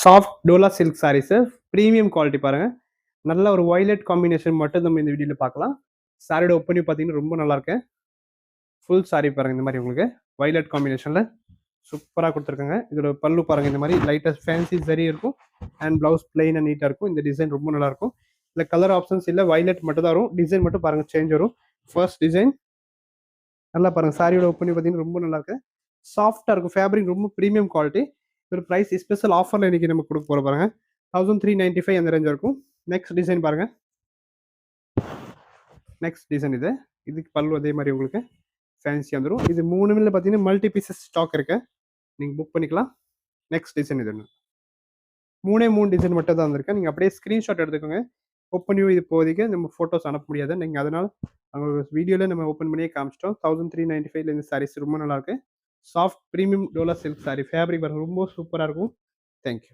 Soft Dola silk sarees premium quality பாருங்க. நல்ல ஒரு வயலட் காம்பினேஷன் மட்டும் நம்ம இந்த வீடியோல பார்க்கலாம். சாரியோட ஓப்பனிங் பார்த்தீங்கன்னா ரொம்ப நல்லா இருக்கு. ஃபுல் சாரி பாருங்க இந்த மாதிரி உங்களுக்கு வயலட் காம்பினேஷன்ல சூப்பராக கொடுத்துருக்காங்க. இதோட பல்லு பாருங்க இந்த மாதிரி லைட்டஸ்ட் ஃபேன்சி சரி இருக்கும். அண்ட் பிளவுஸ் பிளைன் அண்ட் நீட்டாக இருக்கும். இந்த டிசைன் ரொம்ப நல்லா இருக்கும். இல்லை கலர் ஆப்ஷன்ஸ் இல்லை, வயலட் மட்டும் தான் வரும். டிசைன் மட்டும் பாருங்க சேஞ்ச் வரும். ஃபர்ஸ்ட் டிசைன் நல்லா பாருங்க. சாரியோட ஓப்பனிங் பார்த்தீங்கன்னா ரொம்ப நல்லா இருக்கு. சாஃப்டாக இருக்கும். ஃபேப்ரிக் ரொம்ப ப்ரீமியம் குவாலிட்டி. ஒரு ப்ரைஸ் ஸ்பெஷல் ஆஃபரில் இன்னைக்கு நம்ம கொடுக்க போகிற பாருங்க 1395 அந்த ரேஞ்ச் இருக்கும். நெக்ஸ்ட் டிசைன் பாருங்க. நெக்ஸ்ட் டிசைன் இதுக்கு பல்லு அதே மாதிரி உங்களுக்கு ஃபேன்சி வந்துடும். இது மூணுமில் பார்த்தீங்கன்னா மல்டி பீசஸ் ஸ்டாக் இருக்கு, நீங்கள் புக் பண்ணிக்கலாம். நெக்ஸ்ட் டிசைன் இது ஒன்று. மூணு டிசைன் மட்டும் தான் வந்திருக்கு. நீங்கள் அப்படியே ஸ்க்ரீன்ஷாட் எடுத்துக்கோங்க. ஓப்பன் வியூ இது இப்போதைக்கு நம்ம ஃபோட்டோஸ் அனுப்ப முடியாது. நீங்கள் அதனால் அவங்க வீடியோவில் நம்ம ஓப்பன் பண்ணியே காமிச்சிட்டோம். 1395 இந்த சாரீஸ் ரொம்ப நல்லாயிருக்கு. Soft premium Dola silk sorry. Fabric ரொம்ப சூப்பராக இருக்கும். தேங்க்யூ.